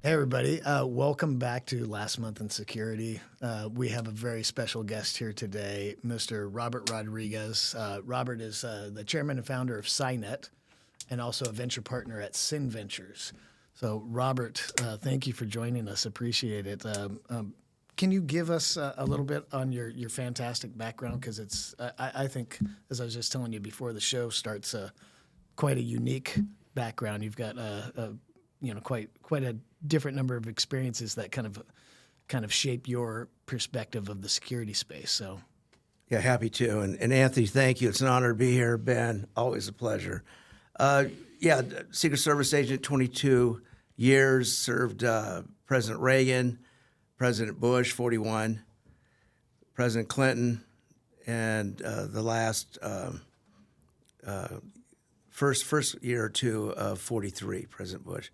Hey, everybody. Welcome back to Last Month in Security. We have a very special guest here today, Mr. Robert Rodriguez. Robert is the chairman and founder of SINET and also a venture partner at Sin Ventures. So, Robert, thank you for joining us. Appreciate it. Can you give us a little bit on your fantastic background? Because it's, I think, as I was just telling you before the show starts, quite a unique background. You've got quite a different number of experiences that kind of shape your perspective of the security space. So, yeah, happy to. And Anthony, thank you. It's an honor to be here. Ben, always a pleasure. Secret Service agent, 22 years, served President Reagan, President Bush, 41, President Clinton, and the last first year or two of 43, President Bush.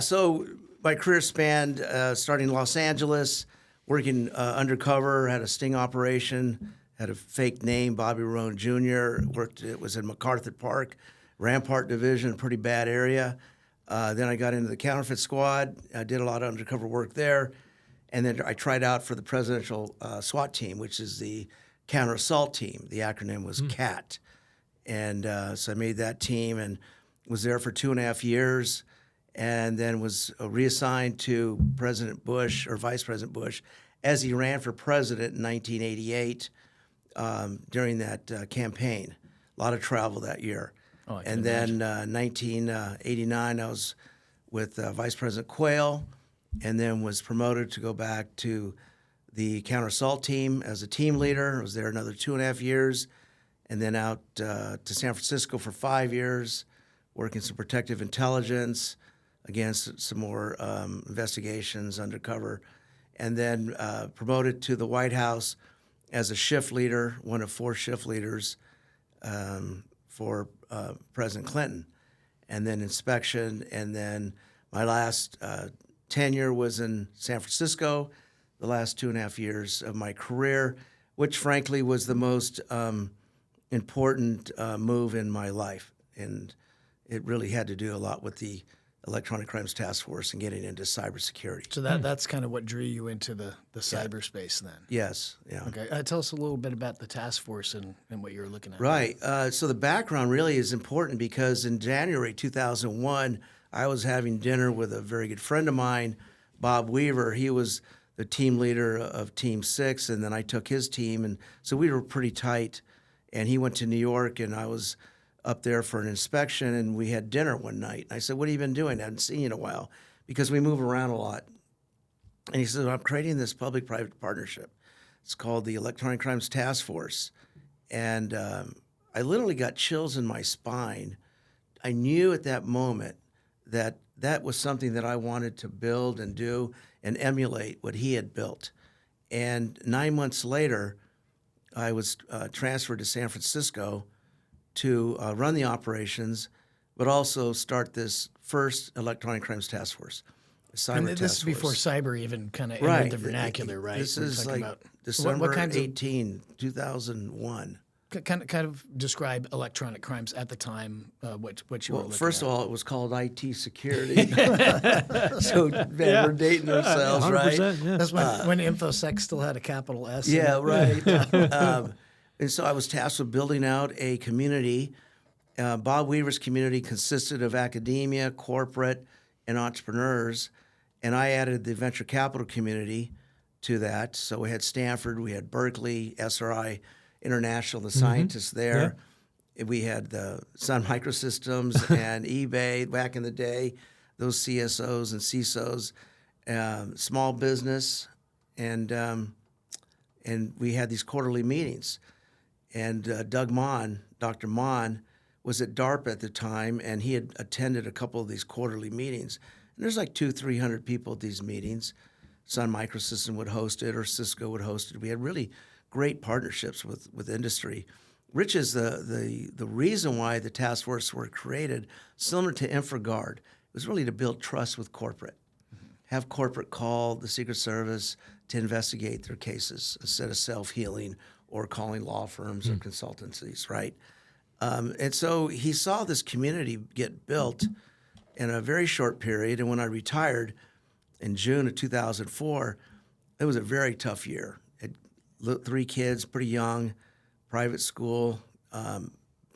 So my career spanned starting in Los Angeles, working undercover, had a sting operation, had a fake name, Bobby Roan Jr., it was in MacArthur Park, Rampart Division, a pretty bad area. Then I got into the counterfeit squad. I did a lot of undercover work there. And then I tried out for the presidential SWAT team, which is the counter assault team. The acronym was CAT. And so I made that team and was there for 2.5 years, and then was reassigned to President Bush, or Vice President Bush, as he ran for president in 1988 during that campaign. A lot of travel that year. And then 1989, I was with Vice President Quayle, and then was promoted to go back to the counter assault team as a team leader. I was there another 2.5 years. And then out to San Francisco for 5 years, working some protective intelligence, against some more investigations undercover, and then promoted to the White House as a shift leader, one of 4 shift leaders for President Clinton, and then inspection. And then my last tenure was in San Francisco, the last 2.5 years of my career, which frankly was the most important move in my life, and it really had to do a lot with the Electronic Crimes Task Force and getting into cybersecurity. So that's kind of what drew you into the cyberspace then. Yes, yeah. Okay, tell us a little bit about the task force and what you were looking at. Right. So the background really is important because in January 2001, I was having dinner with a very good friend of mine, Bob Weaver. He was the team leader of Team 6, and then I took his team, and so we were pretty tight. And he went to New York, and I was up there for an inspection, and we had dinner one night. I said, "What have you been doing? I hadn't seen you in a while," because we move around a lot. And he said, "I'm creating this public-private partnership. It's called the Electronic Crimes Task Force." And I literally got chills in my spine. I knew at that moment that that was something that I wanted to build and do and emulate what he had built. And 9 months later, I was transferred to San Francisco to run the but also start this first Electronic Crimes Task Force. And this is before cyber even kind of entered the vernacular, right? This is like December 18, 2001. Kind of describe electronic crimes at the time, what you were looking at. First of all, it was called IT security. So we're dating ourselves, right? Yeah. That's when InfoSec still had a capital S. Yeah, right. And so I was tasked with building out a community. Bob Weaver's community consisted of academia, corporate, and entrepreneurs. And I added the venture capital community to that. So we had Stanford, we had Berkeley, SRI International, the scientists there. Yeah. We had the Sun Microsystems and eBay back in the day, those CSOs and CISOs, small business, and we had these quarterly meetings. And Doug Mon, Dr. Mon, was at DARPA at the time, and he had attended a couple of these quarterly meetings. And there's like 200-300 people at these meetings. Sun Microsystem would host it, or Cisco would host it. We had really great partnerships with industry. Rich is the reason why the task force were created, similar to InfraGuard. It was really to build trust with corporate. Have corporate call the Secret Service to investigate their cases instead of self-healing or calling law firms or consultancies, right? And so he saw this community get built, in a very short period. And when I retired in June of 2004, it was a very tough year. Had 3 kids, pretty young, private school,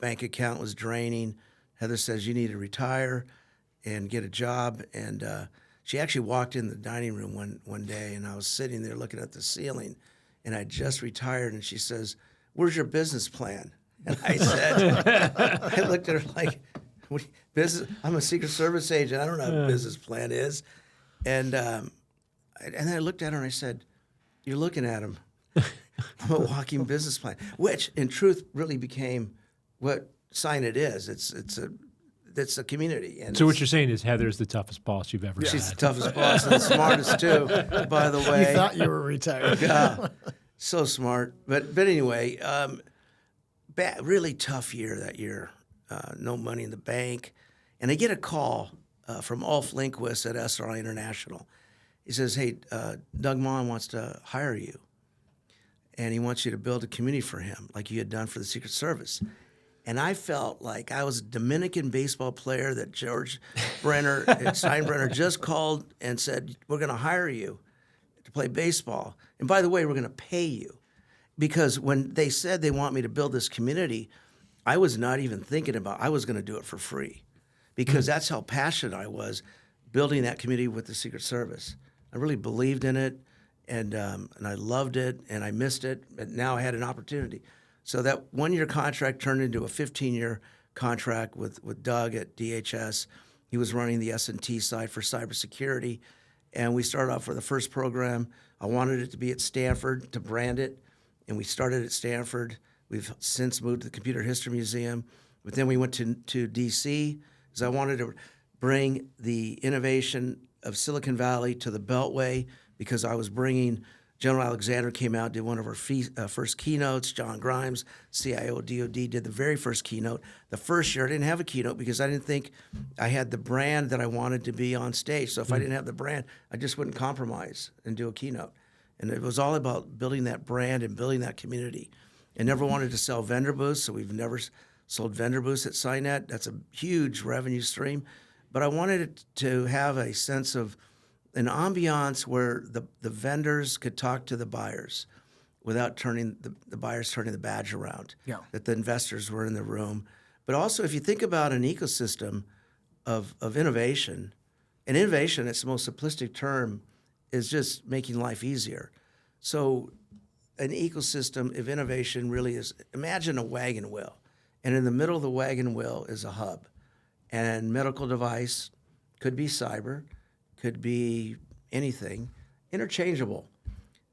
bank account was draining. Heather says, you need to retire and get a job. And she actually walked in the dining room one day, and I was sitting there looking at the ceiling, and I just retired, and she says, where's your business plan? And I said, I looked at her like, what, business? I'm a Secret Service agent. I don't know what a business plan is. And then I looked at her and I said, you're looking at him. I'm a walking business plan, which in truth really became what SINET is. It's a community. And So what you're saying is Heather's the toughest boss you've ever had. she's the toughest boss and the smartest too, by the way. You thought you were retired. Yeah, so smart. But anyway, really tough year that year. No money in the bank. And I get a call from Ulf Lindquist at SRI International. He says, hey, Doug Mon wants to hire you. And he wants you to build a community for him like you had done for the Secret Service. And I felt like I was a Dominican baseball player that George Steinbrenner just called and said, we're going to hire you to play baseball. And by the way, we're going to pay you. Because when they said they want me to build this community, I was not even thinking about I was going to do it for free. Because that's how passionate I was building that community with the Secret Service. I really believed in it, and I loved it, and I missed it, and now I had an opportunity. So that 1-year contract turned into a 15-year contract with Doug at DHS. He was running the S&T side for cybersecurity, and we started off with the first program. I wanted it to be at Stanford to brand it, and we started at Stanford. We've since moved to the Computer History Museum, but then we went to D.C. because I wanted to bring the innovation of Silicon Valley to the Beltway because I was bringing General Alexander came out, did one of our first keynotes. John Grimes, CIO DOD, did the very first keynote. The first year, I didn't have a keynote because I didn't think I had the brand that I wanted to be on stage. So if I didn't have the brand, I just wouldn't compromise and do a keynote. And it was all about building that brand and building that community. I never wanted to sell vendor booths, so we've never sold vendor booths at SINET. That's a huge revenue stream. But I wanted it to have a sense of an ambiance where the vendors could talk to the buyers without turning the buyers turning the badge around, that the investors were in the room. But also, if you think about an ecosystem of innovation, and innovation, its most simplistic term, is just making life easier. So an ecosystem of innovation really is, imagine a wagon wheel, and in the middle of the wagon wheel is a hub. And medical device could be cyber, could be anything, interchangeable.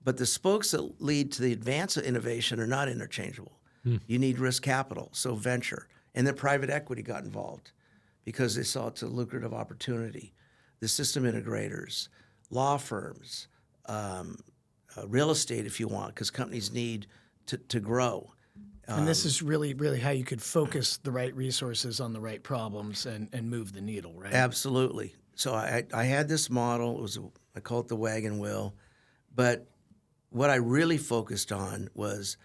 But the spokes that lead to the advance of innovation are not interchangeable. You need risk capital, so venture. And then private equity got involved because they saw it's a lucrative opportunity. The system integrators, law firms, real estate if you want, because companies need to grow. And this is really, really how you could focus the right resources on the right problems and move the needle, right? Absolutely. So I had this model. I call it the wagon wheel. But what I really focused on was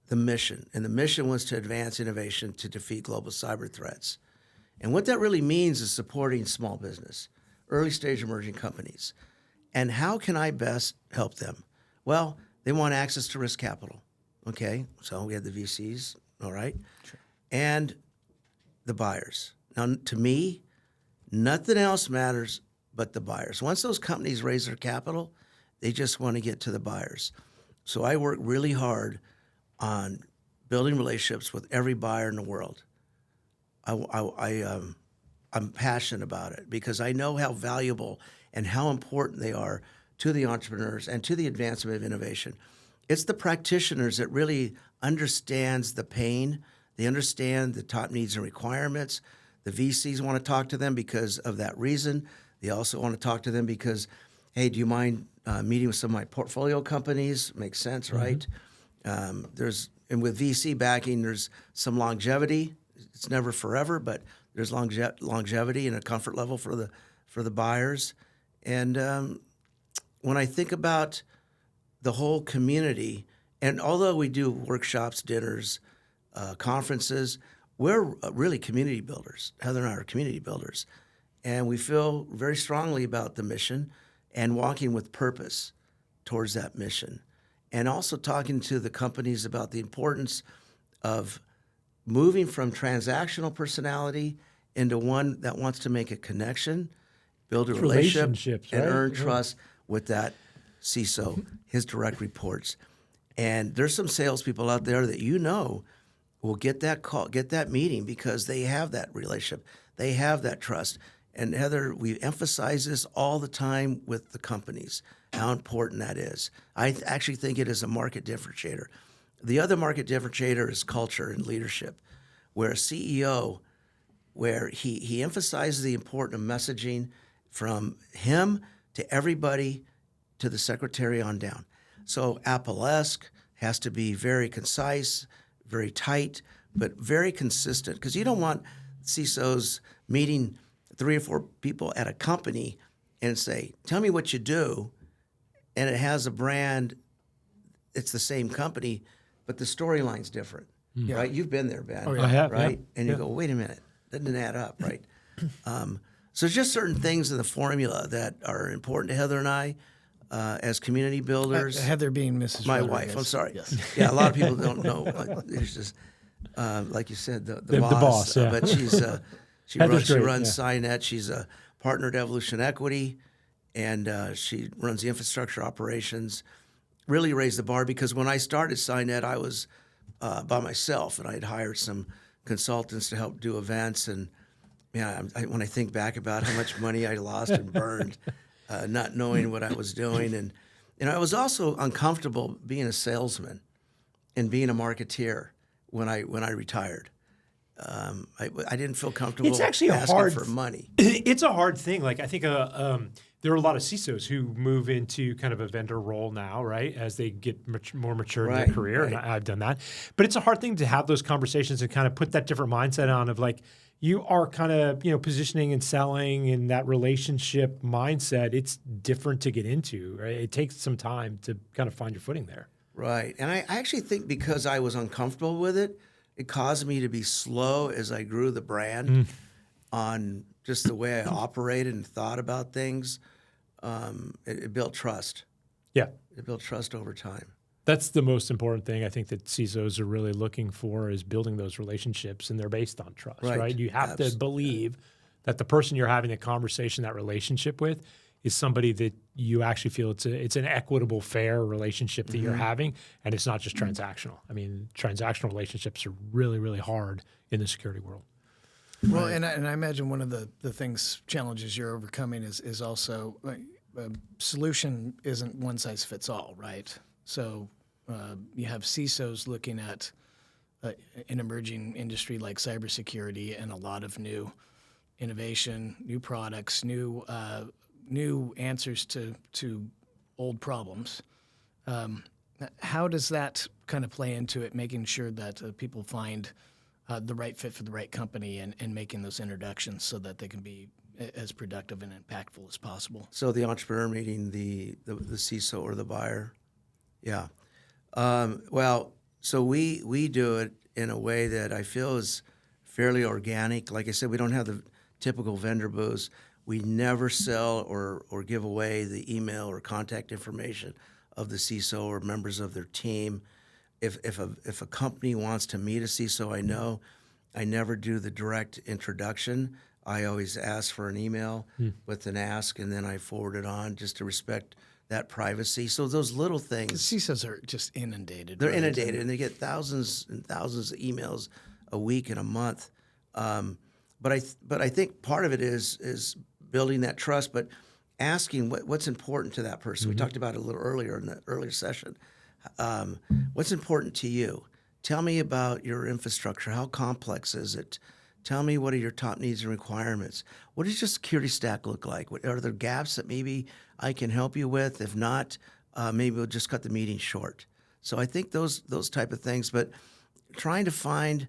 the mission. And the mission was to advance innovation to defeat global cyber threats. And what that really means is supporting small business, early stage emerging companies. And how can I best help them? Well, they want access to risk capital. Okay, so we had the VCs, all right? Sure. And the buyers. Now, to me, nothing else matters but the buyers. Once those companies raise their capital, they just want to get to the buyers. So I work really hard on building relationships with every buyer in the world. I'm passionate about it because I know how valuable and how important they are to the entrepreneurs and to the advancement of innovation. It's the practitioners that really understands the pain. They understand the top needs and requirements. The VCs want to talk to them because of that reason. They also want to talk to them because, hey, do you mind meeting with some of my portfolio companies? Makes sense, right? And with VC backing, there's some longevity. It's never forever, but there's longevity and a comfort level for the buyers. And when I think about the whole community, and although we do workshops, dinners, conferences, we're really community builders. Heather and I are community builders. And we feel very strongly about the mission and walking with purpose towards that mission. And also talking to the companies about the importance of moving from transactional personality into one that wants to make a connection, build a relationship, relationships, and right? earn Yeah. trust with that CISO, his direct reports. And there's some salespeople out there that will get that call, get that meeting because they have that relationship, they have that trust. And Heather, we emphasize this all the time with the companies, how important that is. I actually think it is a market differentiator. The other market differentiator is culture and leadership, where a CEO, where he emphasizes the importance of messaging from him to everybody to the secretary on down. So Apple-esque has to be very concise, very tight, but very consistent, because you don't want CISOs meeting 3 or 4 people at a company and say, tell me what you do, and it has a brand, it's the same company, but the storyline's different, right? You've been there, Ben. I have, right? yeah. And you go, wait a minute, doesn't add up, right? So there's just certain things in the formula that are important to Heather and I as community builders. Heather being Mrs. My Rodriguez. wife, I'm sorry. Yes. Yeah, a lot of people don't know. It's just, like you said, the The boss. boss, yeah. But she Heather's great, runs yeah. SINET. She's a partner at Evolution Equity, and she runs the infrastructure operations. Really raised the bar, because when I started SINET, I was by myself, and I had hired some consultants to help do events. And when I think back about how much money I lost and burned, not knowing what I was doing, and I was also uncomfortable being a salesman and being a marketeer when I retired. I didn't feel comfortable. It's actually asking for money. It's a hard thing. Like, I think there are a lot of CISOs who move into kind of a vendor role now, right, as they get more mature in their Right, career. right. And I've done that. But it's a hard thing to have those conversations and kind of put that different mindset on of like, you are kind of, positioning and selling in that relationship mindset. It's different to get into, right? It takes some time to kind of find your footing there. Right. And I actually think because I was uncomfortable with it, it caused me to be slow as I grew the brand on just the way I operated and thought about things. It built trust. Yeah. It built trust over time. That's the most important thing I think that CISOs are really looking for, is building those relationships, and they're based on trust, right? You have to believe that the person you're having a conversation, that relationship with, is somebody that you actually feel it's an equitable, fair relationship that you're having, and it's not just transactional. I mean, transactional relationships are really, really hard in the security world. Well, and I imagine one of the challenges you're overcoming is also solution isn't one size fits all, right? So you have CISOs looking at an emerging industry like cybersecurity, and a lot of new innovation, new products, new answers to old problems. How does that kind of play into it, making sure that people find the right fit for the right company, and making those introductions so that they can be as productive and impactful as possible? So the entrepreneur meeting the CISO or the buyer. Yeah. Well, so we do it in a way that I feel is fairly organic. Like I said, we don't have the typical vendor booths. We never sell or give away the email or contact information of the CISO or members of their team. If a company wants to meet a CISO, I never do the direct introduction. I always ask for an email with an ask, and then I forward it on just to respect that privacy. So those little things. CISOs are just inundated. They're right? inundated, and they get thousands and thousands of emails a week and a month. But I think part of it is building that trust, but asking what's important to that person. We talked about it a little earlier in the earlier session. What's important to you? Tell me about your infrastructure. How complex is it? Tell me what are your top needs and requirements. What does your security stack look like? Are there gaps that maybe I can help you with? If not, maybe we'll just cut the meeting short. So I think those type of things, but trying to find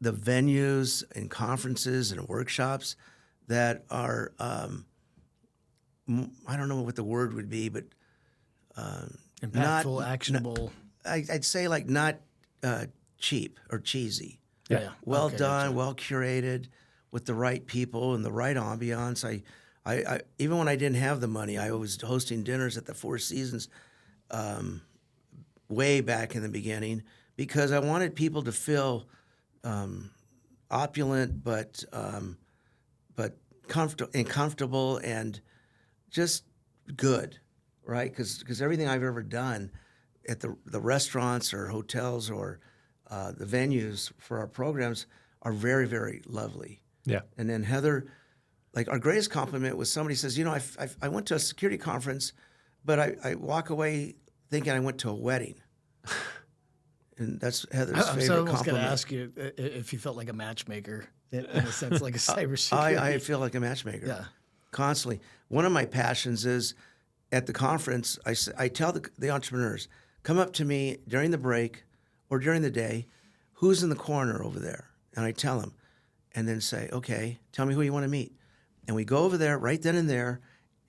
the venues and conferences and workshops that are, I don't know what the word would be, but Impactful, actionable. I'd say like not cheap or cheesy. Yeah. Well Okay, done, gotcha. well curated, with the right people and the right ambiance. I even when I didn't have the money, I was hosting dinners at the Four Seasons way back in the beginning because I wanted people to feel opulent, but comfortable and just good, right? Because everything I've ever done at the restaurants or hotels or the venues for our programs are very, very lovely. Yeah. And then Heather, like our greatest compliment was somebody says, I went to a security conference, but I walk away thinking I went to a wedding. And that's Heather's I'm favorite so almost going compliment. to ask you if you felt like a matchmaker in a sense, like a cybersecurity. I feel like a matchmaker. Yeah. Constantly. One of my passions is at the conference, I tell the entrepreneurs, come up to me during the break or during the day, who's in the corner over there? And I tell them, and then say, okay, tell me who you want to meet. And we go over there right then and there,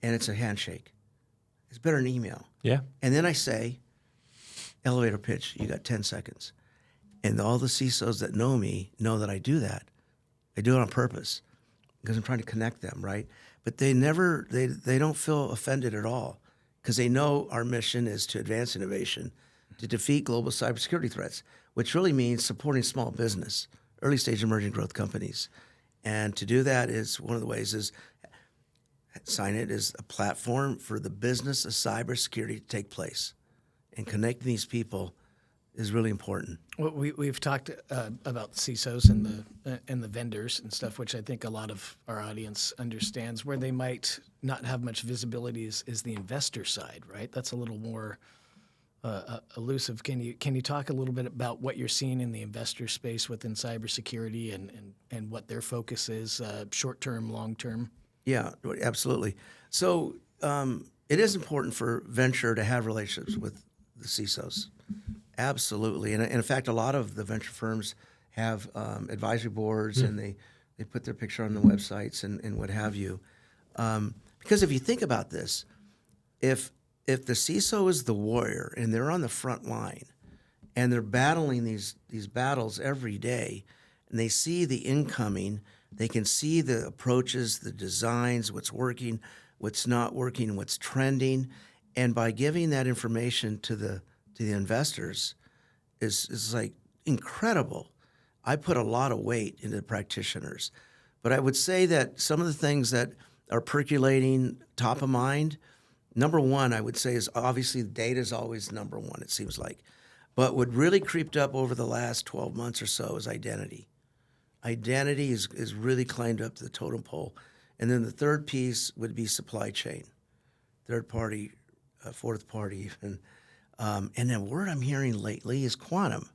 and it's a handshake. It's better than email. Yeah. And then I say, elevator pitch, you got 10 seconds. And all the CISOs that know me know that I do that. I do it on purpose because I'm trying to connect them, right? But they don't feel offended at all because they know our mission is to advance innovation, to defeat global cybersecurity threats, which really means supporting small business, early stage emerging growth companies. And to do that is one of the ways is SINET is a platform for the business of cybersecurity to take place. And connecting these people is really important. Well, we've talked about CISOs and the vendors and stuff, which I think a lot of our audience understands. Where they might not have much visibility is the investor side, right? That's a little more elusive. Can you talk a little bit about what you're seeing in the investor space within cybersecurity and what their focus is, short term, long term? Yeah, absolutely. So it is important for venture to have relationships with the CISOs. Absolutely. And in fact, a lot of the venture firms have advisory boards and they put their picture on the websites and what have you. Because if you think about this, if the CISO is the warrior and they're on the front line and they're battling these battles every day and they see the incoming, they can see the approaches, the designs, what's working, what's not working, what's trending. And by giving that information to the investors is like incredible. I put a lot of weight into practitioners. But I would say that some of the things that are percolating top of mind, number one, I would say is obviously data is always number one, it seems like. But what really creeped up over the last 12 months or so is identity. Identity is really climbed up the totem pole. And then the third piece would be supply chain, third party, fourth party even. And the word I'm hearing lately is quantum.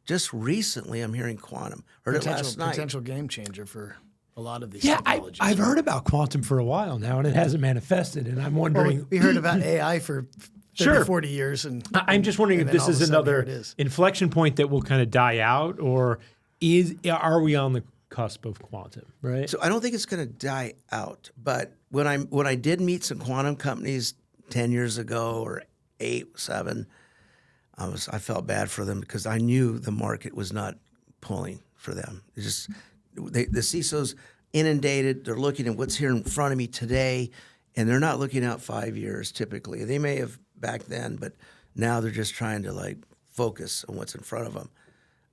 Just recently, I'm hearing quantum. Heard it last night. Potential game changer for a lot of these Yeah, technologies. I've heard about quantum for a while now, and it hasn't manifested. And I'm wondering. Well, we heard about AI for 30, 40 years. And I'm just wondering if and then this all of is a sudden, here another it is. inflection point that will kind of die out, or are we on the cusp of quantum, right? So I don't think it's going to die out. But when I did meet some quantum companies 10 years ago or 8, 7, I felt bad for them because I knew the market was not pulling for them. It's just the CISOs inundated. They're looking at what's here in front of me today, and they're not looking out 5 years typically. They may have back then, but now they're just trying to like focus on what's in front of them.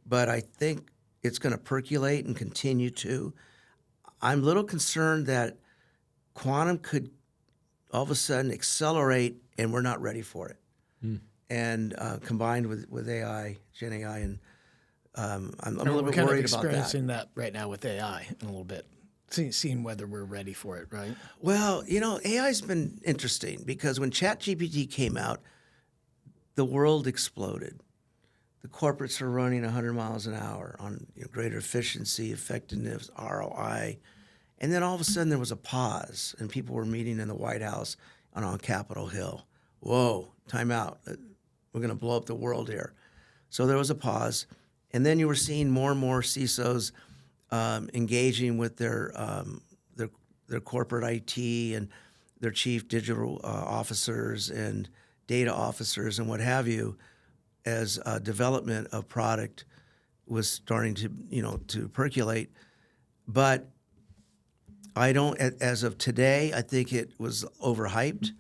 But I think it's going to percolate and continue to. I'm a little concerned that quantum could all of a sudden accelerate, and we're not ready for it. And combined with AI, Gen AI, and I'm a little We're bit kind of worried about that. experiencing that right now with AI in a little bit, seeing whether we're ready for it, right? Well, AI's been interesting because when ChatGPT came out, the world exploded. The corporates are running 100 miles an hour on greater efficiency, effectiveness, ROI. And then all of a sudden there was a pause and people were meeting in the White House and on Capitol Hill. Whoa, time out. We're going to blow up the world here. So there was a pause. And then you were seeing more and more CISOs engaging with their corporate IT and their chief digital officers and data officers and what have you as development of product was starting to, to percolate. But I don't, as of today, I think it was overhyped.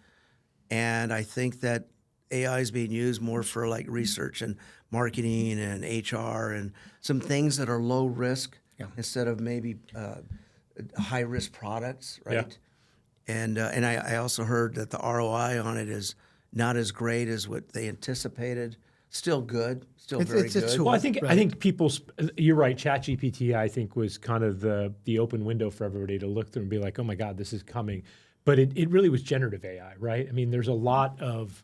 And I think that AI is being used more for like research and marketing and HR and some things that are low risk instead of maybe high risk products, right? And I also heard that the ROI on it is not as great as what they anticipated. Still good, still very good. Well, I think people. You're right. ChatGPT, I think, was kind of the open window for everybody to look through and be like, oh my God, this is coming. But it really was generative AI, right? I mean, there's a lot of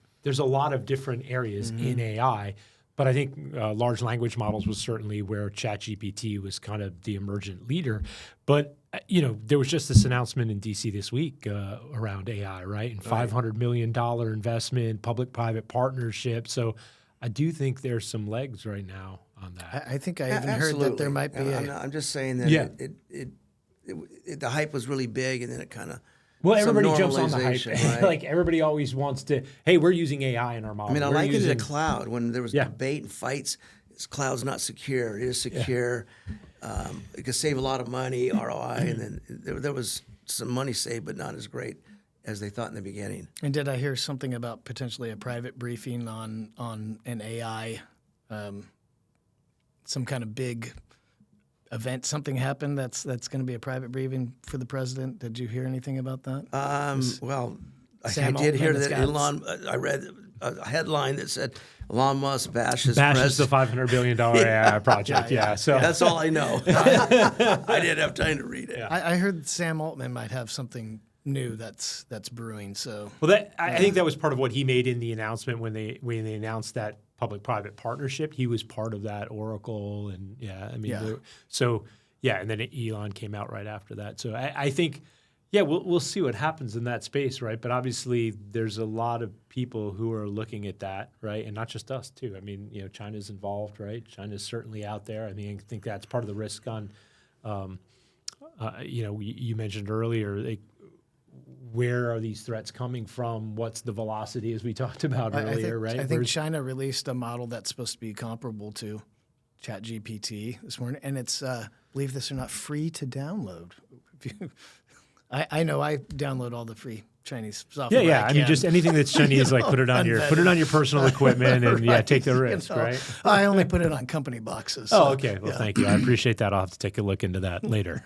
different areas in AI, but I think large language models was certainly where ChatGPT was kind of the emergent leader. But there was just this announcement in DC this week around AI, right? And $500 million investment, public-private partnership. So I do think there's some legs right now on that. I think I even heard that there might be. I'm just saying that the hype was really big, and then it kind of. Well, everybody jumps on the hype. Right? Like everybody always wants to, hey, we're using AI in our model. I mean, I like it in the cloud when there was debate and fights. This cloud's not secure. It is secure. It could save a lot of money, ROI, and then there was some money saved, but not as great as they thought in the beginning. And did I hear something about potentially a private briefing on an AI, some kind of big event, something happened that's going to be a private briefing for the president? Did you hear anything about that? Well, I did hear that Elon. I read a headline that said Elon Musk bashes the $500 billion AI project. So that's all I know. I didn't have time to read it. I heard Sam Altman might have something new that's brewing. So I think that was part of what he made in the announcement when they announced that public-private partnership. He was part of that, Oracle, and and then Elon came out right after that. So I think, we'll see what happens in that space, right? But obviously, there's a lot of people who are looking at that, right? And not just us, too. I mean, China's involved, right? China's certainly out there. I mean, I think that's part of the risk on, you mentioned earlier, where are these threats coming from? What's the velocity, as we talked about earlier, right? I think China released a model that's supposed to be comparable to ChatGPT this morning, and it's, believe this or not, free to download. I know I download all the free Chinese software. Yeah. I mean, just anything that's Chinese, like put it on your personal equipment and take the risk, right? I only put it on company boxes. So, okay. Well, thank you. I appreciate that. I'll have to take a look into that later.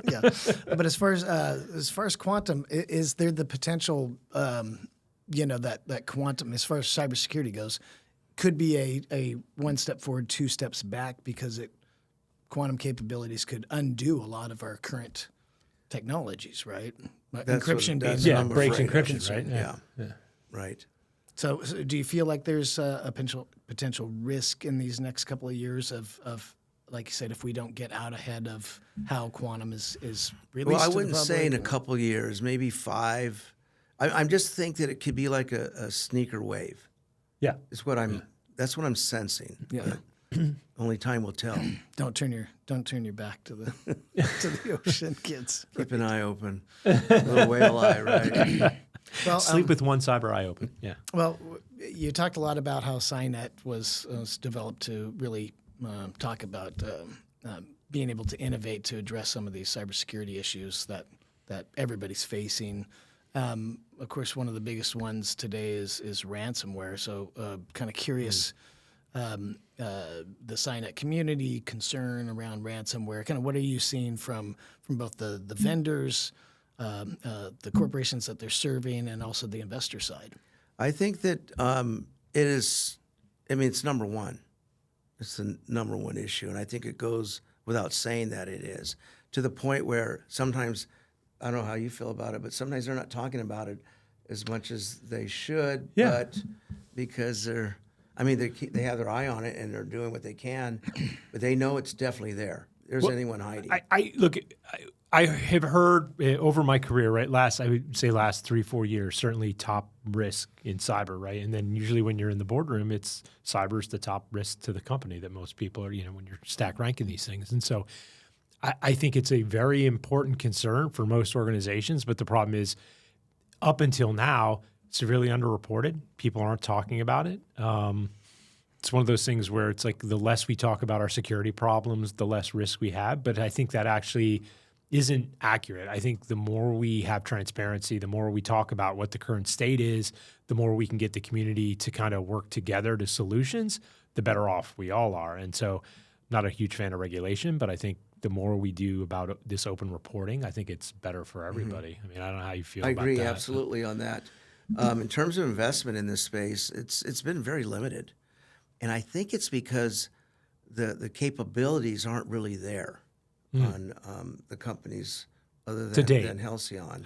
But as far as quantum, is there the potential, that quantum, as far as cybersecurity goes, could be a one step forward, two steps back, because quantum capabilities could undo a lot of our current technologies, right? Encryption breaks encryption, right? Yeah. Right. So do you feel like there's a potential risk in these next couple of years of like you said, if we don't get out ahead of how quantum is released? Well, I wouldn't say in a couple of years, maybe 5. I just think that it could be like a sneaker wave. Yeah, that's what I'm sensing. Yeah. Only time will tell. Don't turn your back to the ocean, kids. Keep an eye open. Little whale eye, right? Well, sleep with one cyber eye open. Yeah. Well, you talked a lot about how SINET was developed to really talk about being able to innovate to address some of these cybersecurity issues that everybody's facing. Of course, one of the biggest ones today is ransomware. So, kind of curious. The SINET community concern around ransomware. Kind of what are you seeing from both the vendors, the corporations that they're serving, and also the investor side? I think that it is. I mean, it's number one. It's the number one issue, and I think it goes without saying that it is, to the point where sometimes, I don't know how you feel about it, but sometimes they're not talking about it as much as they should. Yeah. But because they have their eye on it and they're doing what they can, but they know it's definitely there. There's anyone hiding. I have heard over my career, right? I would say last 3-4 years, certainly top risk in cyber, right? And then usually when you're in the boardroom, it's cyber's the top risk to the company that most people are, when you're stack ranking these things. And so I think it's a very important concern for most organizations, but the problem is up until now, severely underreported. People aren't talking about it. it's one of those things where it's like the less we talk about our security problems, the less risk we have. But I think that actually isn't accurate. I think the more we have transparency, the more we talk about what the current state is, the more we can get the community to kind of work together to solutions, the better off we all are. And so not a huge fan of regulation, but I think the more we do about this open reporting, I think it's better for everybody. I mean, I don't know how you feel I about agree that. absolutely on that. In terms of investment in this space, it's been very limited. And I think it's because the capabilities aren't really there on the companies other than Halcyon.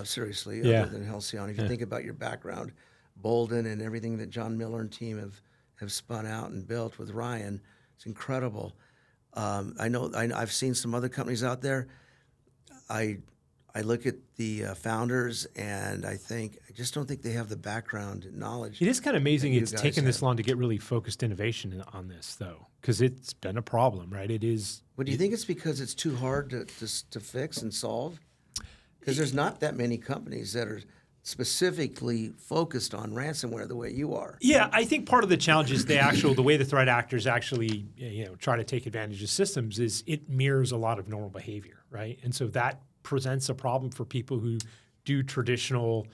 Seriously, Yeah. other than Halcyon. If you think about your background, Bolden and everything that John Miller and team have spun out and built with Ryan, it's incredible. I've seen some other companies out there. I look at the founders, and I just don't think they have the background and knowledge. It is kind of amazing that you it's guys taken this have. long to get really focused innovation on this, though, because it's been a problem, right? It is. But do you think it's because it's too hard to fix and solve? Because there's not that many companies that are specifically focused on ransomware the way you are. Yeah, I think part of the challenge is the way the threat actors actually try to take advantage of systems is it mirrors a lot of normal behavior, right? And so that presents a problem for people who do traditional,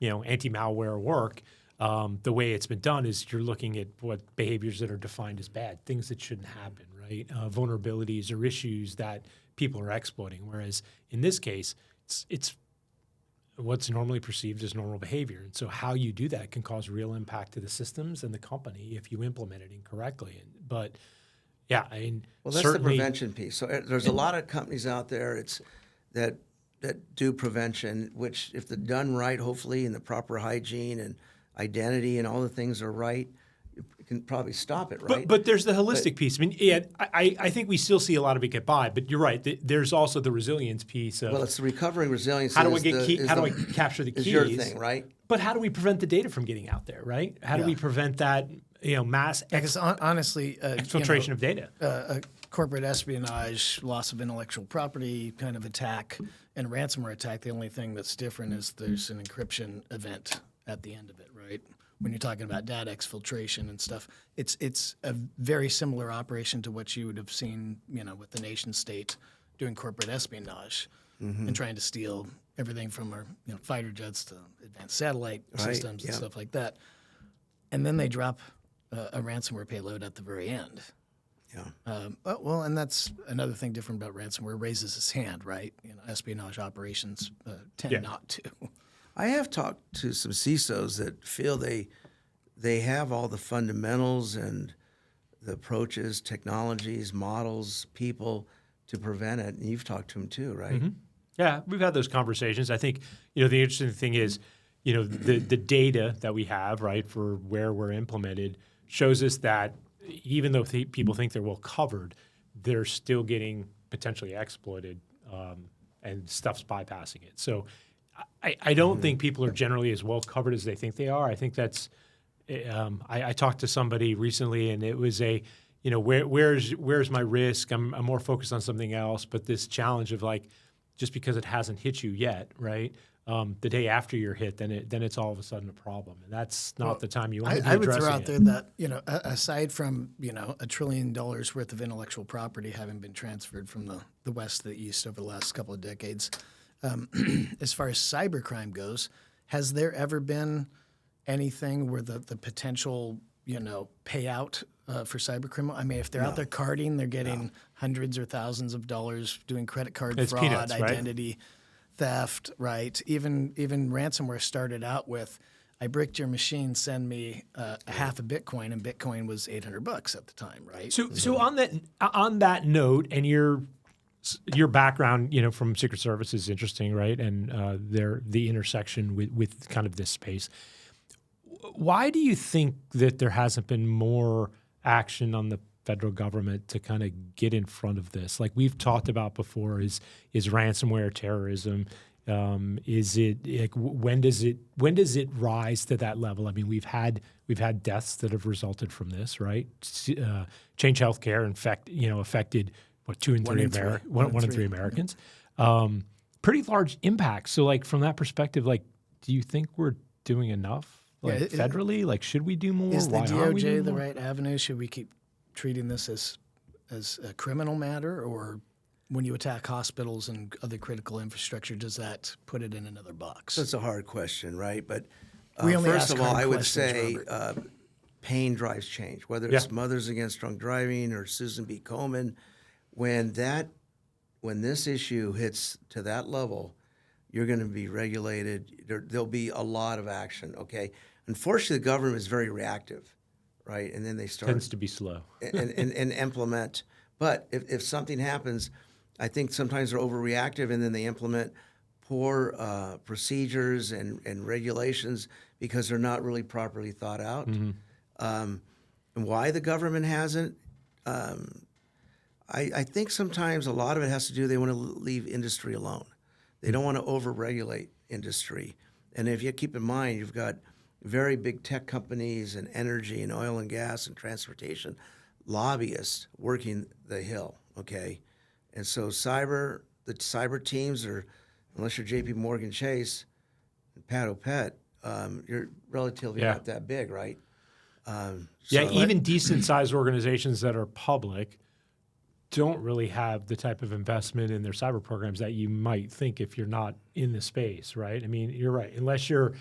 anti-malware work. The way it's been done is you're looking at what behaviors that are defined as bad, things that shouldn't happen, right? Vulnerabilities or issues that people are exploiting. Whereas in this case, it's what's normally perceived as normal behavior. And so how you do that can cause real impact to the systems and the company if you implement it incorrectly. But yeah, I mean, Well, that's the prevention piece. So there's a lot of companies out there that do prevention, which if they're done right, hopefully, and the proper hygiene and identity and all the things are right, you can probably stop it, right? But there's the holistic piece. I mean, I think we still see a lot of it get by, but you're right. There's also the resilience piece of Well, it's the recovering resilience. how do I capture the keys? Is your thing, right? But how do we prevent the data from getting out there, right? How do we prevent that mass Because honestly, exfiltration of data? A corporate espionage, loss of intellectual property kind of attack, and a ransomware attack, the only thing that's different is there's an encryption event at the end of it, right? When you're talking about data exfiltration and stuff, it's a very similar operation to what you would have seen, with the nation state doing corporate espionage and trying to steal everything from our fighter jets to advanced satellite systems and stuff like that. And then they drop a ransomware payload at the very end. Yeah. Well, and that's another thing different about ransomware. Raises its hand, right? Espionage operations tend not to. I have talked to some CISOs that feel they have all the fundamentals and the approaches, technologies, models, people to prevent it. And you've talked to them too, right? Mm-hmm. Yeah, we've had those conversations. I think the interesting thing is the data that we have, right, for where we're implemented shows us that even though people think they're well covered, they're still getting potentially exploited and stuff's bypassing it. So I don't think people are generally as well covered as they think they are. I think that's I talked to somebody recently and it was where's my risk? I'm more focused on something else, but this challenge of just because it hasn't hit you yet, right? The day after you're hit, then it's all of a sudden a problem, and that's not the time you want to be addressing it. I would throw out there that aside from $1 trillion worth of intellectual property having been transferred from the west to the east over the last couple of decades, as far as cybercrime goes, has there ever been anything where the potential payout for cybercriminal? I mean, if they're out there carding, they're getting hundreds or thousands of dollars doing credit card fraud, peanuts, right? identity theft, right? Even ransomware started out with, I bricked your machine, send me half a Bitcoin, and Bitcoin was $800 at the time, right? So on that note, and your background, from Secret Service is interesting, right? And the intersection with kind of this space. Why do you think that there hasn't been more action on the federal government to kind of get in front of this? Like we've talked about before, is ransomware terrorism? Is it when does it rise to that level? I mean, we've had deaths that have resulted from this, right? Change Healthcare affected what 2 in 3 1 in 3 Americans. Pretty large impact. So from that perspective, do you think we're doing enough Like federally, like should we do more? Is the Why aren't we DOJ doing the more? right avenue? Should we keep treating this as a criminal matter, or when you attack hospitals and other critical infrastructure, does that put it in another box? That's a hard question, right? But We only first ask of all, hard I would questions, say Robert. pain drives change, whether Yeah. it's Mothers Against Drunk Driving or Susan B. Komen. When this issue hits to that level, you're going to be regulated. There'll be a lot of action, okay? Unfortunately, the government is very reactive, right? And then they start Tends to be slow. and implement. But if something happens, I think sometimes they're overreactive and then they implement poor procedures and regulations because they're not really properly thought out. And why the government hasn't, I think sometimes a lot of it has to do, they want to leave industry alone. They don't want to over-regulate industry. And if you keep in mind, you've got very big tech companies and energy and oil and gas and transportation lobbyists working the hill, okay? And so the cyber teams are, unless you're JP Morgan Chase and Pat O'Pet, you're relatively not that big, right? Yeah, even decent sized organizations that are public don't really have the type of investment in their cyber programs that you might think if you're not in the space, right? I mean, you're right. Unless you're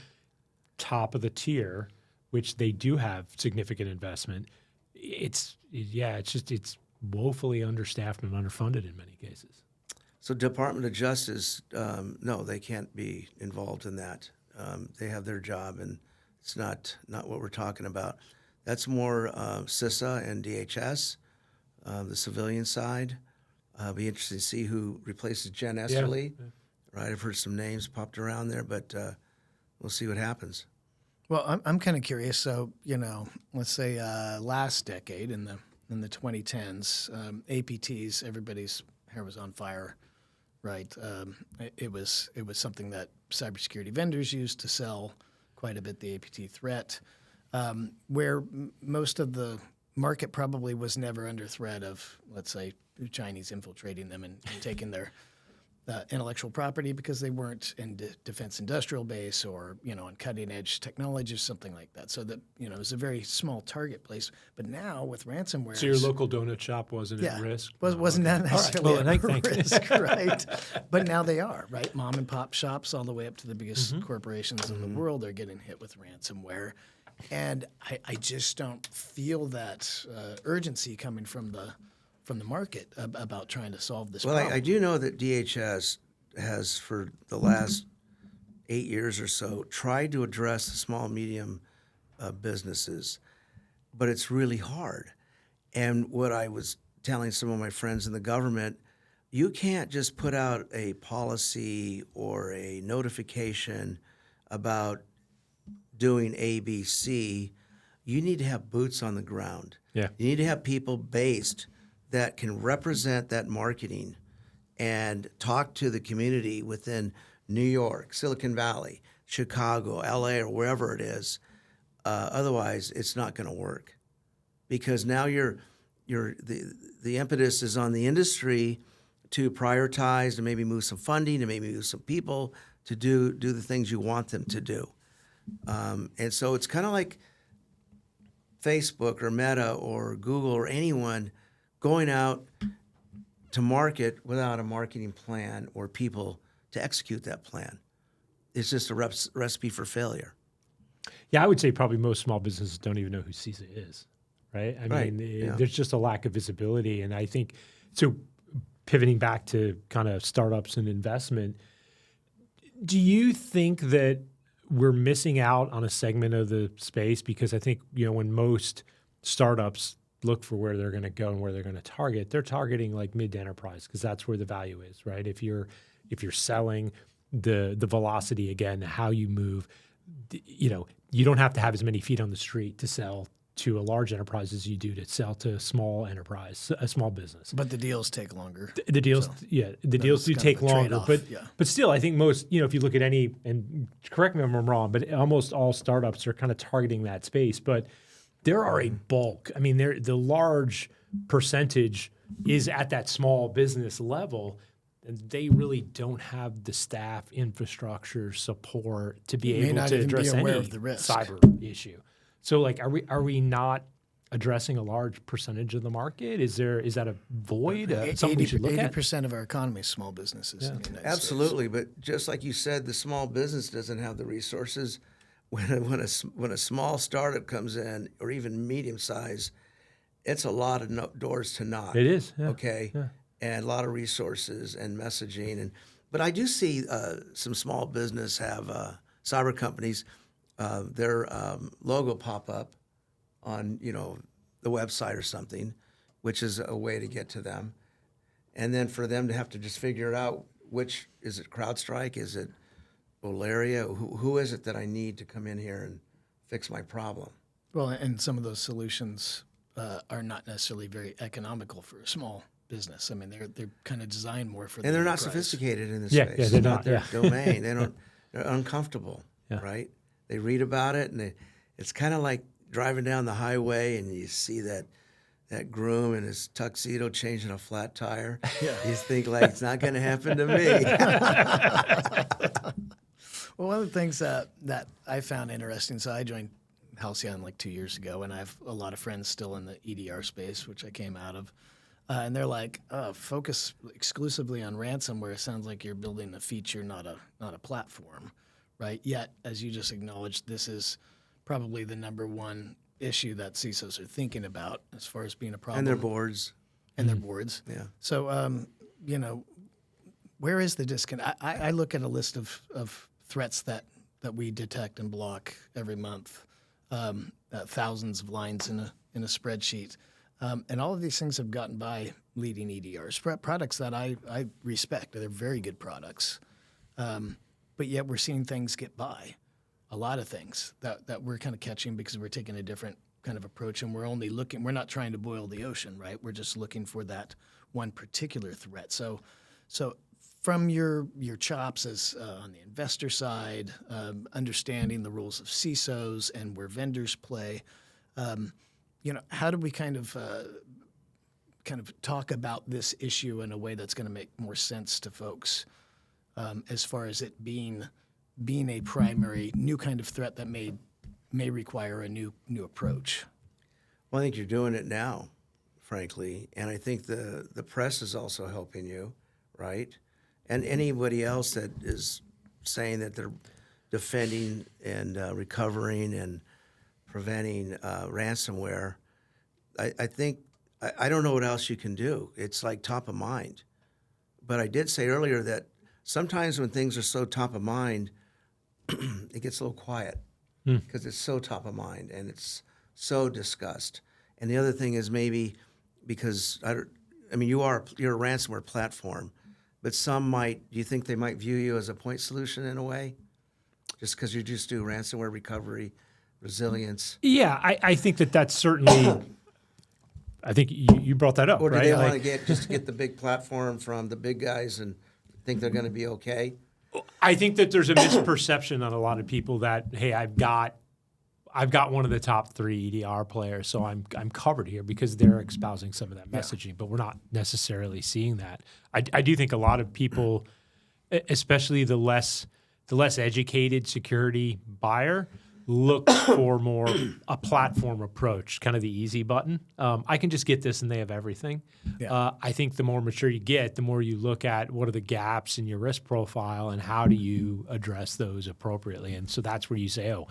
top of the tier, which they do have significant investment, it's woefully understaffed and underfunded in many cases. So Department of Justice, no, they can't be involved in that. They have their job, and it's not what we're talking about. That's more CISA and DHS, the civilian side. Be interested to see who replaces Jen Esterly. Yeah. Right, I've heard some names popped around there, but we'll see what happens. Well, I'm kind of curious. So, let's say last decade in the 2010s, APTs, everybody's hair was on fire, right? It was something that cybersecurity vendors used to sell quite a bit, the APT threat, where most of the market probably was never under threat of, let's say, the Chinese infiltrating them and taking their intellectual property because they weren't in defense industrial base or, on cutting edge technology or something like that. So that, it was a very small target place. But now with ransomware. So your local donut shop wasn't at risk? Wasn't that necessarily Well, at thank you. risk, right? But now they are, right? Mom and pop shops all the way up to the biggest corporations in the world are getting hit with ransomware. And I just don't feel that urgency coming from the market about trying to solve this problem. Well, I do know that DHS has, for the last 8 years or so, tried to address the small, medium businesses, but it's really hard. And what I was telling some of my friends in the government, you can't just put out a policy or a notification about doing A, B, C. You need to have boots on the ground. Yeah. You need to have people based that can represent that marketing and talk to the community within New York, Silicon Valley, Chicago, LA, or wherever it is. Otherwise, it's not going to work, because now the impetus is on the industry to prioritize, to maybe move some funding, to maybe move some people to do the things you want them to do. And so it's kind of like Facebook or Meta or Google or anyone going out to market without a marketing plan or people to execute that plan. It's just a recipe for failure. Yeah, I would say probably most small businesses don't even know who CISO is, right? I mean, there's just a lack of visibility. And I think, so pivoting back to kind of startups and investment, do you think that we're missing out on a segment of the space? Because I think, when most startups look for where they're going to go and where they're going to target, they're targeting like mid to enterprise, because that's where the value is, right? If you're selling the velocity, again, how you move, you don't have to have as many feet on the street to sell to a large enterprise as you do to sell to a small enterprise, a small business. But the deals take longer. The deals, the deals do take longer. But still, I think most, if you look at any, and correct me if I'm wrong, but almost all startups are kind of targeting that space. But there are a bulk. I mean, the large percentage is at that small business level. and they really don't have the staff, infrastructure, support to be May able not to even be address aware any of the risk. cyber issue. So, like, are we not addressing a large percentage of the market? Is that a void? Something we should look at? 80% of our economy is small businesses in the United States. Absolutely, but just like you said, the small business doesn't have the resources. When a small startup comes in, or even medium size, it's a lot of doors to knock. It is, yeah. Okay, Yeah. and a lot of resources and messaging, but I do see some small business have cyber companies, their logo pop up on the website or something, which is a way to get to them, and then for them to have to just figure it out, which is it CrowdStrike, is it Valeria, who is it that I need to come in here and fix my problem? Well, and some of those solutions are not necessarily very economical for a small business. I mean, they're kind of designed more for the And they're not enterprise. sophisticated in this Yeah, space. yeah, It's they're not not, their yeah. domain. They're uncomfortable, Yeah. right? They read about it, and it's kind of like driving down the highway and you see that groom in his tuxedo changing a flat tire. Yeah. You think, like, it's not going to happen to me. Well, one of the things that I found interesting, so I joined Halcyon like 2 years ago, and I have a lot of friends still in the EDR space, which I came out of. And they're like, focus exclusively on ransomware. Sounds like you're building a feature, not a platform, right? Yet, as you just acknowledged, this is probably the number one issue that CISOs are thinking about as far as being a problem. And their boards. And their boards. Yeah. So, where is the disconnect? I look at a list of threats that we detect and block every month, thousands of lines in a spreadsheet. And all of these things have gotten by leading EDRs, products that I respect. They're very good products. But yet we're seeing things get by, a lot of things that we're kind of catching because we're taking a different kind of approach, and we're not trying to boil the ocean, right? We're just looking for that one particular threat. So from your chops as on the investor side, understanding the roles of CISOs and where vendors play, how do we kind of talk about this issue in a way that's going to make more sense to folks, as far as it being a primary new kind of threat that may require a new approach? Well, I think you're doing it now, frankly, and I think the press is also helping you, right? And anybody else that is saying that they're defending and recovering and preventing ransomware, I think I don't know what else you can do. It's like top of mind. But I did say earlier that sometimes when things are so top of mind, it gets a little quiet because it's so top of mind and it's so discussed. And the other thing is maybe because you're a ransomware platform, but do you think they might view you as a point solution in a way? Just because you just do ransomware recovery, resilience? Yeah, I think that's certainly. I think you brought that up, Or do right? they want to get the big platform from the big guys and think they're going to be okay? I think that there's a misperception on a lot of people that, hey, I've got one of the top 3 EDR players, so I'm covered here because they're espousing some of that messaging, but we're not necessarily seeing that. I do think a lot of people, especially the less educated security buyer, look for more a platform approach, kind of the easy button. I can just get this and they have everything. Yeah. I think the more mature you get, the more you look at what are the gaps in your risk profile and how do you address those appropriately. And so that's where you say, oh,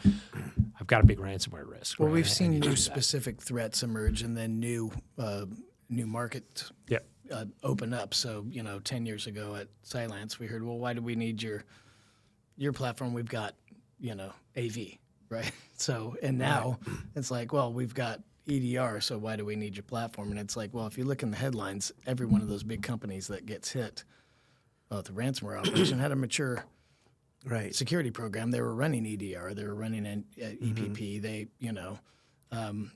I've got a big ransomware risk. Well, right? we've seen new specific threats emerge and then new market open up. So, 10 years ago at Cylance, we heard, well, why do we need your platform? We've got, AV, right? So, and now it's like, well, we've got EDR, so why do we need your platform? And it's like, well, if you look in the headlines, every one of those big companies that gets hit with a ransomware operation had a mature security program. They were running EDR, they were running an EPP. They, Well,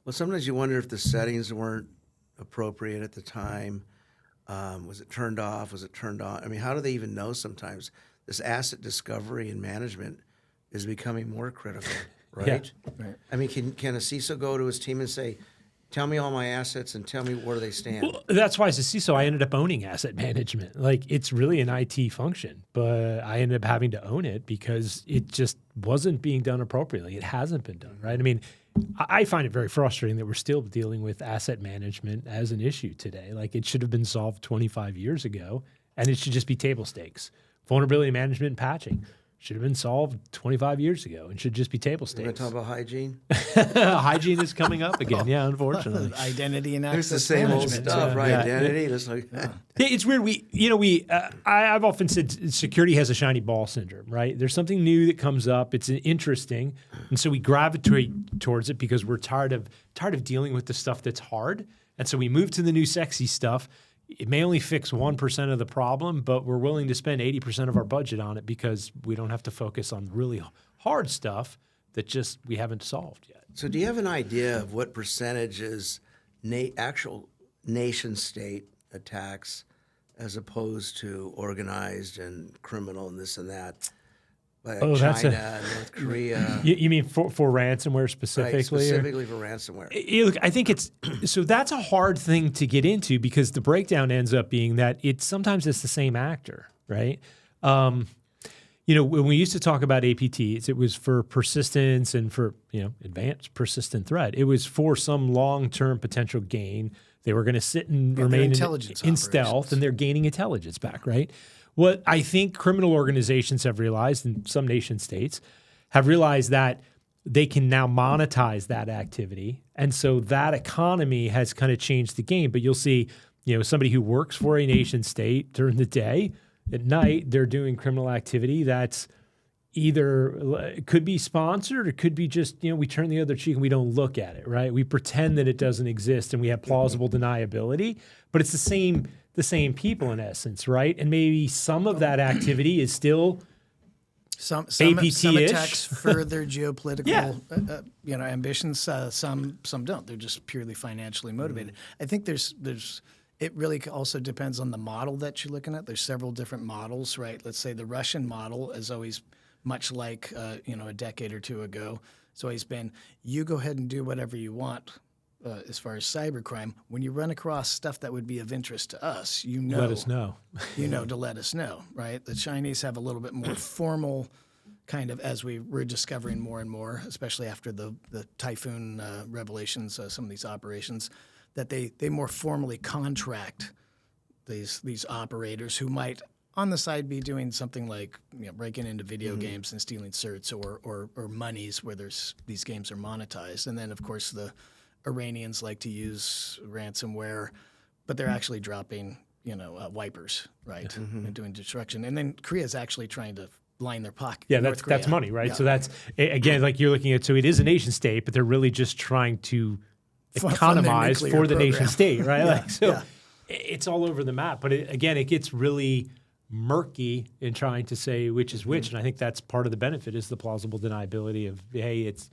sometimes you wonder if the settings weren't appropriate at the time. Was it turned off? Was it turned on? I mean, how do they even know sometimes? This asset discovery and management is becoming more critical, right? Right. I mean, can a CISO go to his team and say, Tell me all my assets and tell me where they stand. Well, that's why as a CISO, I ended up owning asset management. Like it's really an IT function, but I ended up having to own it because it just wasn't being done appropriately. It hasn't been done, right? I mean, I find it very frustrating that we're still dealing with asset management as an issue today. Like it should have been solved 25 years ago, and it should just be table stakes. Vulnerability management and patching should have been solved 25 years ago and should just be table We're going stakes. to talk about hygiene. Hygiene is coming up again. Yeah, unfortunately. Identity and There's access the same old management. stuff, right? Yeah. Identity. Just like, Yeah, it's weird. I've often said security has a shiny ball syndrome, right? There's something new that comes up. It's interesting, and so we gravitate towards it because we're tired of dealing with the stuff that's hard, and so we move to the new sexy stuff. It may only fix 1% of the problem, but we're willing to spend 80% of our budget on it because we don't have to focus on really hard stuff that just we haven't solved yet. so do you have an idea of what percentage is actual nation-state attacks as opposed to organized and criminal and this and that? Like China, North Korea. You mean for ransomware specifically? Right, specifically for ransomware. Look, I think so that's a hard thing to get into because the breakdown ends up being that sometimes it's the same actor, right? When we used to talk about APTs, it was for persistence and for, advanced persistent threat. It was for some long-term potential gain. They were going to sit and remain in stealth, and they're gaining intelligence back, right? What I think criminal organizations have realized, and some nation states have realized that they can now monetize that activity. And so that economy has kind of changed the game. But you'll see, somebody who works for a nation state during the day, at night, they're doing criminal activity that's either it could be sponsored or it could be just, we turn the other cheek and we don't look at it, right? We pretend that it doesn't exist and we have plausible deniability, but it's the same people in essence, right? And maybe some of that activity is still some APT-ish. attacks further geopolitical ambitions. Some don't. They're just purely financially motivated. I think it really also depends on the model that you're looking at. There's several different models, right? Let's say the Russian model is always much like a decade or two ago. It's always been, you go ahead and do whatever you want. As far as cybercrime, when you run across stuff that would be of interest to us, let us know. To let us know, right? The Chinese have a little bit more formal kind of, as we're discovering more and more, especially after the Typhoon revelations, some of these operations, that they more formally contract these operators who might on the side be doing something like breaking into video games and stealing certs or monies where these games are monetized. And then, of course, the Iranians like to use ransomware, but they're actually dropping, wipers, right, and doing destruction. And then Korea's actually trying to line their pocket. Yeah, that's money, right? Yeah. So that's again, like you're looking at. So it is a nation state, but they're really just trying to economize for the nation state, right? It's all over the map. But it gets really murky in trying to say which is which, and I think that's part of the benefit is the plausible deniability of, hey, it's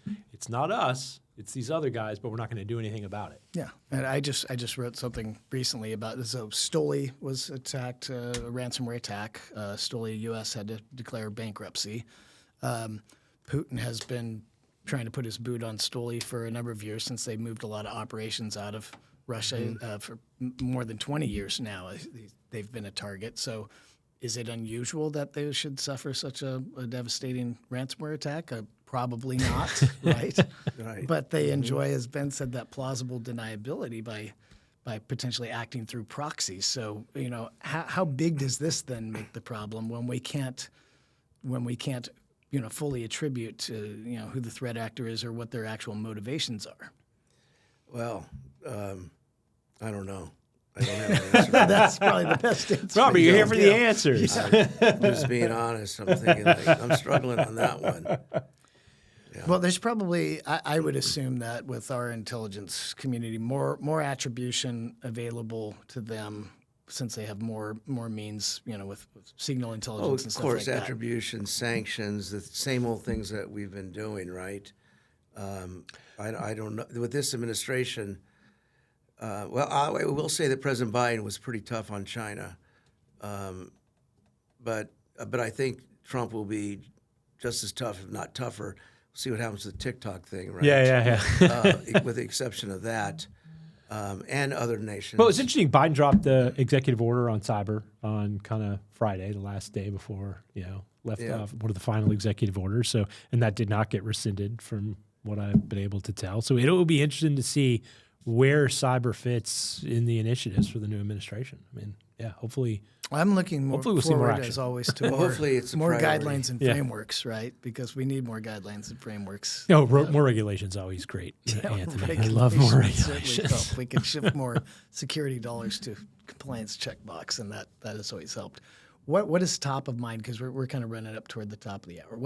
not us. It's these other guys, but we're not going to do anything about it. Yeah, and I just wrote something recently about this. So Stoli was attacked, a ransomware attack. Stoli U.S. had to declare bankruptcy. Putin has been trying to put his boot on Stoli for a number of years since they moved a lot of operations out of Russia for more than 20 years now. They've been a target. So is it unusual that they should suffer such a devastating ransomware attack? Probably not, right? Right. But they enjoy, as Ben said, that plausible deniability by potentially acting through proxies. So, how big does this then make the problem when we can't fully attribute to who the threat actor is or what their actual motivations are? Well, I don't know. I don't have an answer. That's probably the best answer. Robert, you're here for the answers. I'm just being honest. I'm thinking I'm struggling on that one. Yeah. Well, there's probably, I would assume that with our intelligence community, more attribution available to them since they have more means, with signal intelligence and stuff like that. Of course, attribution, sanctions, the same old things that we've been doing, right? I don't know. With this administration, I will say that President Biden was pretty tough on China, but I think Trump will be just as tough, if not tougher. See what happens with the TikTok thing, right? Yeah. With the exception of that. and other nations. Well, it's interesting. Biden dropped the executive order on cyber on kind of Friday, the last day before, left off one of the final executive orders. So, and that did not get rescinded from what I've been able to tell. So it will be interesting to see where cyber fits in the initiatives for the new administration. I mean, hopefully. I'm looking more Hopefully we'll see more forward, action. as always, to hopefully it's a more priority. guidelines and frameworks, right? Because we need more guidelines and frameworks. More regulations is always great, Anthony. I love more regulations. Help. We can shift more security dollars to compliance checkbox, and that has always helped. What is top of mind? Because we're kind of running up toward the top of the hour.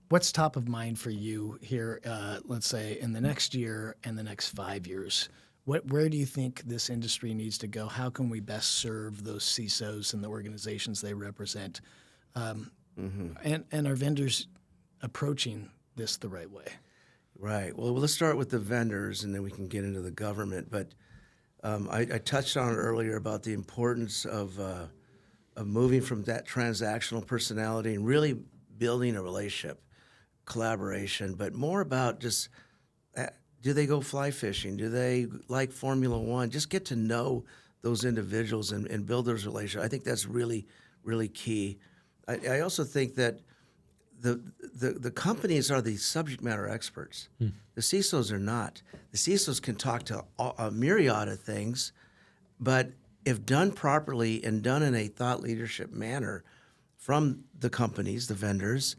What's top of mind for you here? Let's say in the next year and the next 5 years. Where do you think this industry needs to go? How can we best serve those CISOs and the organizations they represent, and our vendors approaching this the right way? Right. Well, let's start with the vendors, and then we can get into the government. But I touched on it earlier about the importance of moving from that transactional personality and really building a relationship, collaboration, but more about just do they go fly fishing? Do they like Formula One? Just get to know those individuals and build those relationships. I think that's really, really key. I also think that the companies are the subject matter experts. The CISOs are not. The CISOs can talk to a myriad of things, but if done properly and done in a thought leadership manner from the companies, the vendors,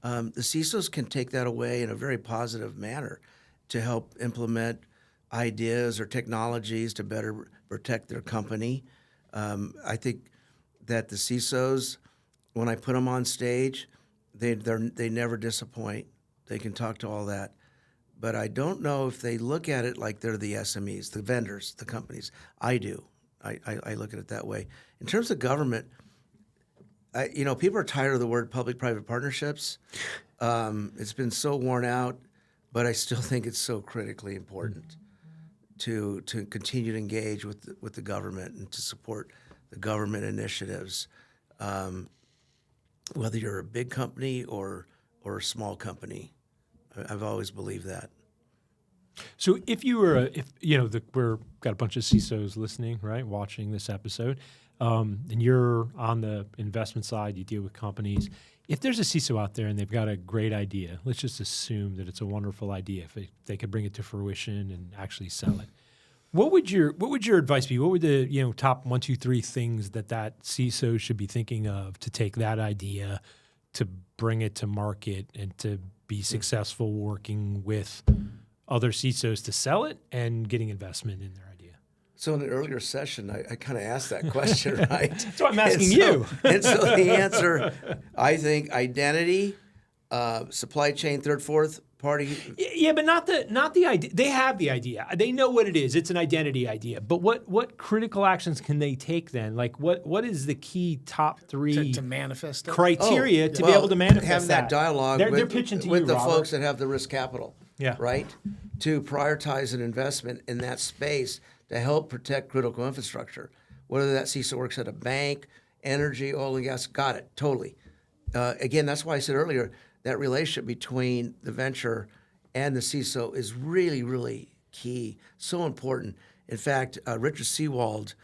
the CISOs can take that away in a very positive manner to help implement ideas or technologies to better protect their company. I think that the CISOs, when I put them on stage, they never disappoint. They can talk to all that. But I don't know if they look at it like they're the SMEs, the vendors, the companies. I do. I look at it that way. In terms of government, people are tired of the word public-private partnerships. It's been so worn out, but I still think it's so critically important to continue to engage with the government and to support the government initiatives, whether you're a big company or a small company. I've always believed that. So if you were, we're got a bunch of CISOs listening, right, watching this episode, and you're on the investment side, you deal with companies. If there's a CISO out there and they've got a great idea, let's just assume that it's a wonderful idea. If they could bring it to fruition and actually sell it, what would your advice be? What would the top 1, 2, 3 things that CISO should be thinking of to take that idea, to bring it to market, and to be successful working with other CISOs to sell it and getting investment in their idea? So in an earlier session, I kind of asked that question, right? So I'm asking you. And so the answer, I think, identity, supply chain, third, fourth party. Yeah, but not the idea. They have the idea. They know what it is. It's an identity idea. But what critical actions can they take then? Like what is the key top 3 to manifest it? criteria to be able to manifest have that dialogue they're pitching to with you, the Robert. folks that have the risk capital. Yeah. Right? To prioritize an investment in that space to help protect critical infrastructure. Whether that CISO works at a bank, energy, oil and gas, got it, totally. Again, that's why I said earlier, that relationship between the venture and the CISO is really, really key, so important. In fact, Richard Seawald,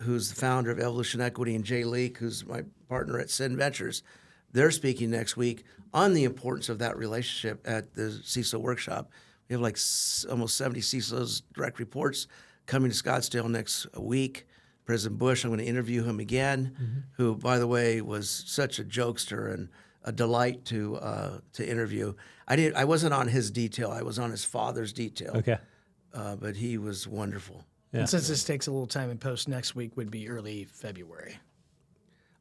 who's the founder of Evolution Equity, and Jay Leak, who's my partner at SIN Ventures, they're speaking next week on the importance of that relationship at the CISO workshop. We have almost 70 CISOs direct reports coming to Scottsdale next week. President Bush, I'm going to interview him again, who, by the way, was such a jokester and a delight to interview. I wasn't on his detail. I was on his father's detail. Okay. But he was wonderful. Yeah. And since this takes a little time in post, next week would be early February.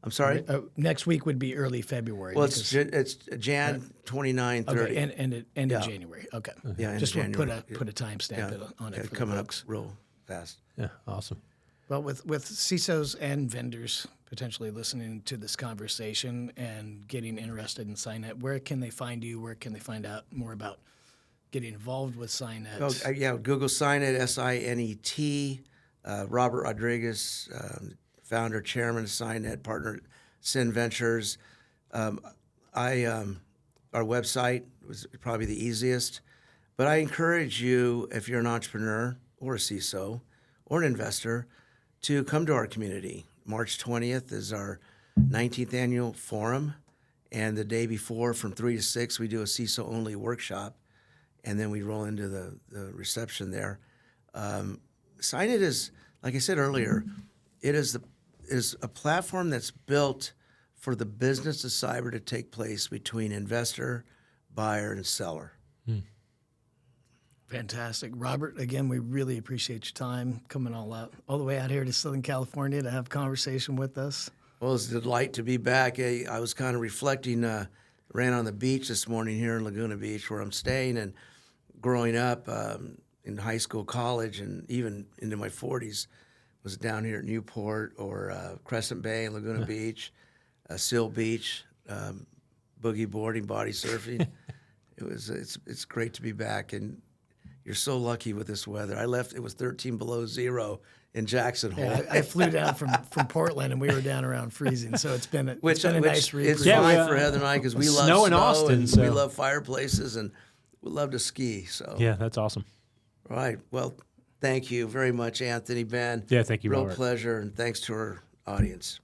I'm sorry? Next week would be early February. Well, it's Jan 29, 30. Okay, and end of January. Okay. Yeah, Just end want of to put a timestamp on it for coming the up folks. real fast. Yeah, awesome. Well, with CISOs and vendors potentially listening to this conversation and getting interested in SINET, where can they find you? Where can they find out more about getting involved with SINET? Google SINET, SINET. Robert Rodriguez, founder, chairman of SINET, partner at SIN Ventures. Our website was probably the easiest, but I encourage you, if you're an entrepreneur or a CISO or an investor to come to our community. March 20th is our 19th annual forum, and the day before from 3 to 6 we do a CISO-only workshop, and then we roll into the reception there. SINET is, like I said earlier, it is a platform that's built for the business of cyber to take place between investor, buyer, and seller. Fantastic. Robert, again, we really appreciate your time coming all the way out here to Southern California to have a conversation with us. Well, it's a delight to be back. I was kind of reflecting, ran on the beach this morning here in Laguna Beach where I'm staying, and growing up in high school, college, and even into my 40s, was down here at Newport or Crescent Bay and Laguna Beach, Seal Beach, boogie boarding, body surfing. It's great to be back, and you're so lucky with this weather. I left, it was 13 below zero in Jackson Hole. Yeah, I flew down from Portland, and we were down around freezing, so it's been a nice recreation. It's fine for Heather and I because we love snow in Austin, and so we love fireplaces, and we love to ski. So yeah, that's awesome. All right. Well, thank you very much, Anthony, Ben. Yeah, thank you, Real Robert. pleasure, and thanks to our audience.